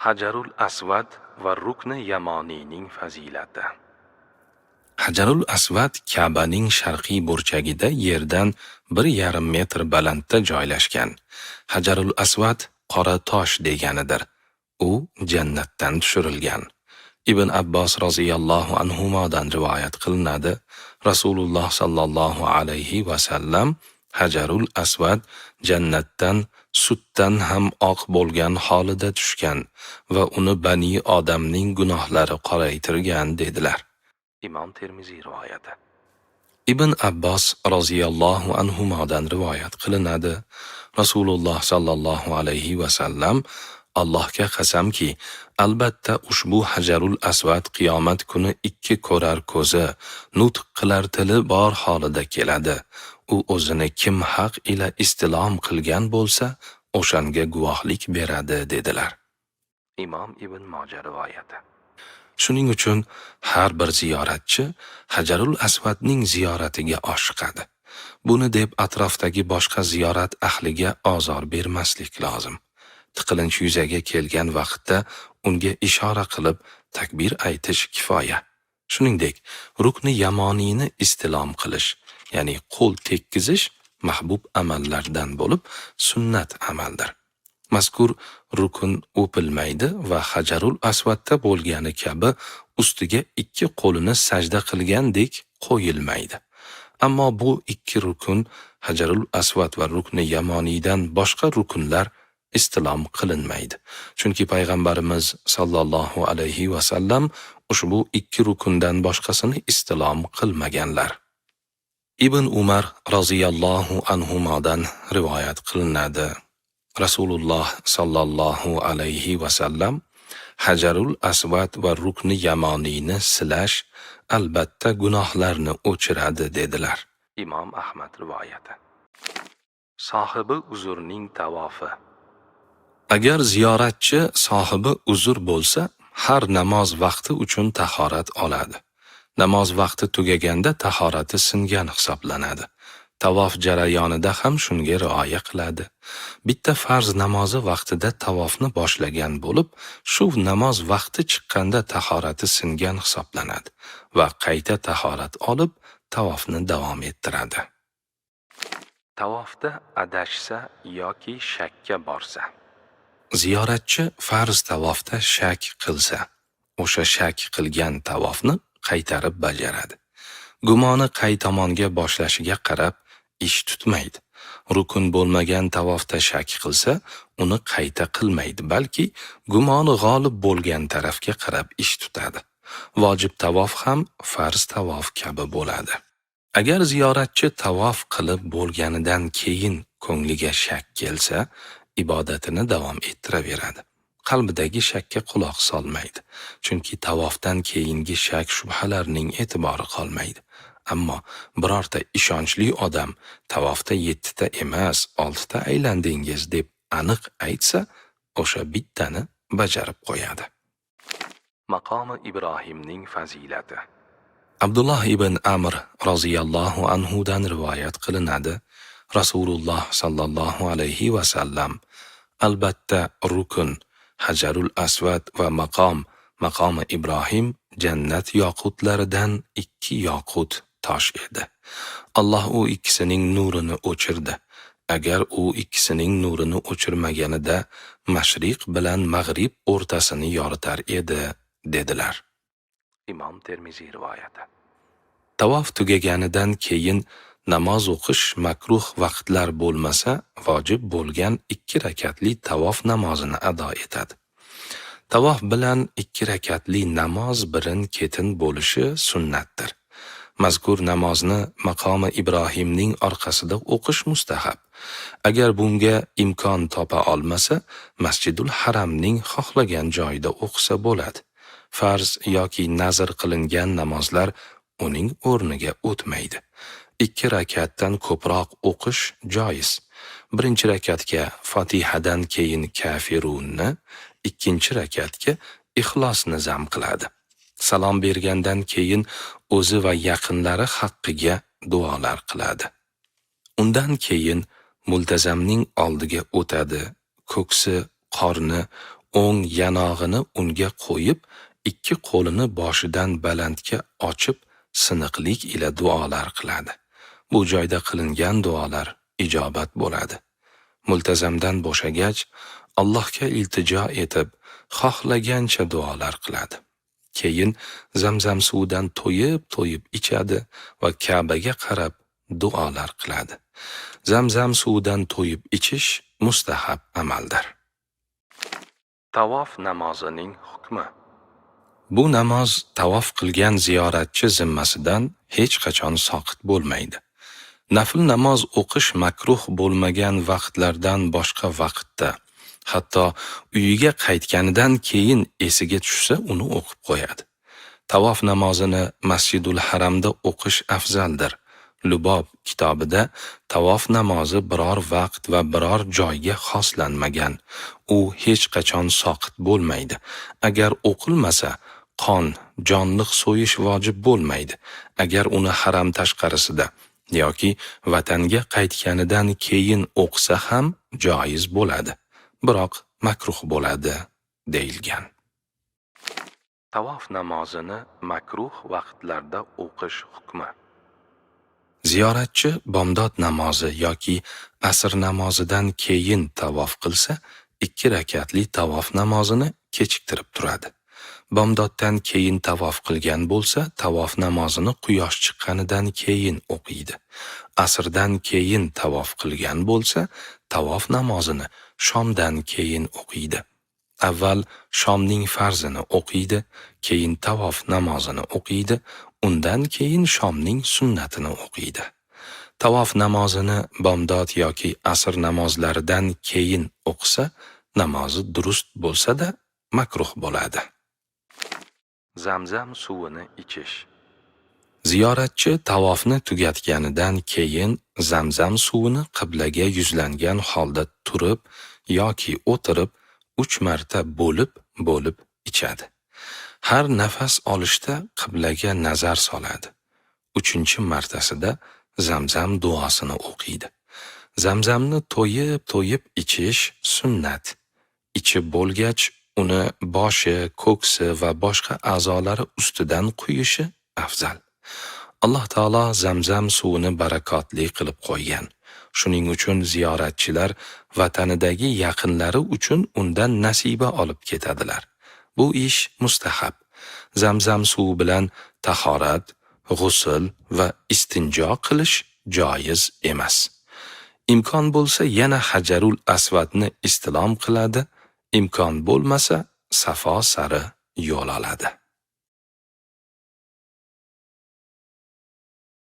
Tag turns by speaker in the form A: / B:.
A: Hajarul Asvad va Rukni Yamoniyning fazilati.
B: Hajarul Asvad Ka'baning sharqiy burchagida yerdan 1,5 metr balandda joylashgan. Hajarul Asvad qora tosh deganidir. U jannatdan tushirilgan. Ibn Abbos roziyallohu anhumodan rivoyat qilinadi. Rasululloh sallallohu alayhi va sallam Hajarul Asvad jannatdan sutdan ham oq bo'lgan holida tushgan va uni bani odamning gunohlari qoraytirgan dedilar.
A: Imom Termiziy rivoyati.
B: Ibn Abbos roziyallohu anhumodan rivoyat qilinadi. Rasululloh sallallohu alayhi va sallam Allohga qasamki, albatta ushbu Hajarul Asvad qiyomat kuni 2 ko'rar ko'zi, nutq qilar tili bor holida keladi. U o'zini kim haq ila istilom qilgan bo'lsa, o'shanga guvohlik beradi dedilar.
A: Imom Ibn Moja rivoyati.
B: Shuning uchun har bir ziyoratchi Hajarul Asvadning ziyoratiga oshiqadi. Buni deb atrofdagi boshqa ziyorat ahliga ozor bermaslik lozim. Tiqilinch yuzaga kelgan vaqtda unga ishora qilib takbir aytish kifoya. Shuningdek, rukni yamoniyni istilom qilish, ya'ni qo'l tekkizish mahbub amallardan bo'lib, sunnat amaldir. Mazkur rukun o'pilmaydi va Hajarul Asvadda bo'lgani kabi ustiga 2 qo'lini sajda qilgandek qo'yilmaydi. Ammo bu 2 rukun Hajarul Asvad va rukni yamoniydan boshqa rukunlar istilom qilinmaydi. Chunki payg'ambarimiz sallallohu alayhi va sallam ushbu 2 rukundan boshqasini istilom qilmaganlar. Ibn Umar roziyallohu anhumodan rivoyat qilinadi. Rasululloh sallallohu alayhi va sallam Hajarul Asvad va rukni yamoniyni silash albatta gunohlarni o'chiradi dedilar.
A: Imom Ahmad rivoyati. Sohibi uzurning tavofi.
B: Agar ziyoratchi sohibi uzr bo'lsa, har namoz vaqti uchun tahorat oladi. Namoz vaqti tugaganda tahorati singan hisoblanadi. Tavof jarayonida ham shunga rioya qiladi. Bitta farz namozi vaqtida tavofni boshlagan bo'lib, shu namoz vaqti chiqqanda tahorati singan hisoblanadi va qayta tahorat olib, tavofni davom ettiradi.
A: Tavofda adashsa yoki shakka borsa.
B: Ziyoratchi farz tavofda shak qilsa, o'sha shak qilgan tavofni qaytarib bajaradi. Gumoni qay tomonga boshlashiga qarab ish tutmaydi. Rukun bo'lmagan tavofda shak qilsa, uni qayta qilmaydi, balki gumoni g'olib bo'lgan tarafga qarab ish tutadi. Vojib tavof ham farz tavof kabi bo'ladi. Agar ziyoratchi tavof qilib bo'lganidan keyin ko'ngliga shak kelsa, ibodatini davom ettiraveradi. Qalbidagi shakka quloq solmaydi. Chunki tavofdan keyingi shak shubhalarning e'tibori qolmaydi. Ammo birorta ishonchli odam tavofda 7 ta emas, 6 ta aylandingiz deb aniq aytsa, o'sha bittani bajarib qo'yadi.
A: Maqomi Ibrohimning fazilati.
B: Abdullah ibn Amr roziyallohu anhudan rivoyat qilinadi. Rasululloh sallallohu alayhi va sallam albatta rukun, Hajarul Asvad va maqomi Ibrohim jannat yoqutlaridan 2 yoqut tosh edi. Alloh u ikkisining nurini o'chirdi. Agar u ikkisining nurini o'chirmaganida mashriq bilan mag'rib o'rtasini yoritar edi, dedilar.
A: Imom Termiziy rivoyati.
B: Tavof tugaganidan keyin namoz o'qish makruh vaqtlar bo'lmasa, vojib bo'lgan 2 rakatli tavof namozini ado etadi. Tavof bilan 2 rakatli namoz birin-ketin bo'lishi sunnatdir. Mazkur namozni maqomi Ibrohimning orqasida o'qish mustahab. Agar bunga imkon topa olmasa, Masjidul Haramning xohlagan joyida o'qisa bo'ladi. Farz yoki nazr qilingan namozlar uning o'rniga o'tmaydi. 2 rakatdan ko'proq o'qish joiz. Birinchi rakatga Fotihadan keyin Kafirunni, ikkinchi rakatga Ixlosni zam qiladi. Salom bergandan keyin o'zi va yaqinlari haqqiga duolar qiladi. Undan keyin multazamning oldiga o'tadi. Ko'ksi, qorni, o'ng yanog'ini unga qo'yib, ikki qo'lini boshidan balandga ochib, siniqlik ila duolar qiladi. Bu joyda qilingan duolar ijobat bo'ladi. Multazamdan bo'shagach, Allohga iltijo etib, xohlagancha duolar qiladi. Keyin Zamzam suvidan to'yib ichadi va Ka'baga qarab duolar qiladi. Zamzam suvidan to'yib ichish mustahab amaldir.
A: Tavof namozining hukmi.
B: Bu namoz tavof qilgan ziyoratchi zimmasidan hech qachon soqit bo'lmaydi. Nafl namoz o'qish makruh bo'lmagan vaqtlardan boshqa vaqtda, hatto uyiga qaytganidan keyin esiga tushsa uni o'qib qo'yadi. Tavof namozini Masjidul Haramda o'qish afzaldir. Lubob kitobida tavof namozi biror vaqt va biror joyga xoslanmagan. U hech qachon soqit bo'lmaydi. Agar o'qilmasa, qon, jonliq so'yish vojib bo'lmaydi. Agar uni haram tashqarisida yoki vatanga qaytganidan keyin o'qisa ham joiz bo'ladi. Biroq makruh bo'ladi deyilgan.
A: Tavof namozini makruh vaqtlarda o'qish hukmi.
B: Ziyoratchi bomdod namozi yoki asr namozidan keyin tavof qilsa, 2 rakatli tavof namozini kechiktirib turadi. Bomdoddan keyin tavof qilgan bo'lsa, tavof namozini quyosh chiqqanidan keyin o'qiydi. Asrdan keyin tavof qilgan bo'lsa, tavof namozini shomdan keyin o'qiydi. Avval shomning farzini o'qiydi, keyin tavof namozini o'qiydi, undan keyin shomning sunnatini o'qiydi. Tavof namozini bomdod yoki asr namozlaridan keyin o'qisa, namozi durust bo'lsa-da makruh bo'ladi.
A: Zamzam suvini ichish.
B: Ziyoratchi tavofni tugatganidan keyin Zamzam suvini qiblaga yuzlangan holda turib yoki o'tirib 3 marta bo'lib ichadi. Har nafas olishda qiblaga nazar soladi. 3-martasida Zamzam duosini o'qiydi. Zamzamni to'yib ichish sunnat. Ichib bo'lgach, uni boshi, ko'ksi va boshqa a'zolari ustidan quyishi afzal. Alloh taolo Zamzam suvini barakotli qilib qo'ygan. Shuning uchun ziyoratchilar vatanidagi yaqinlari uchun undan nasiba olib ketadilar. Bu ish mustahab. Zamzam suvi bilan tahorat, g'usl va istinjo qilish joiz emas. Imkon bo'lsa yana Hajarul Aswadni istilom qiladi, imkon bo'lmasa Safo sari yo'l oladi.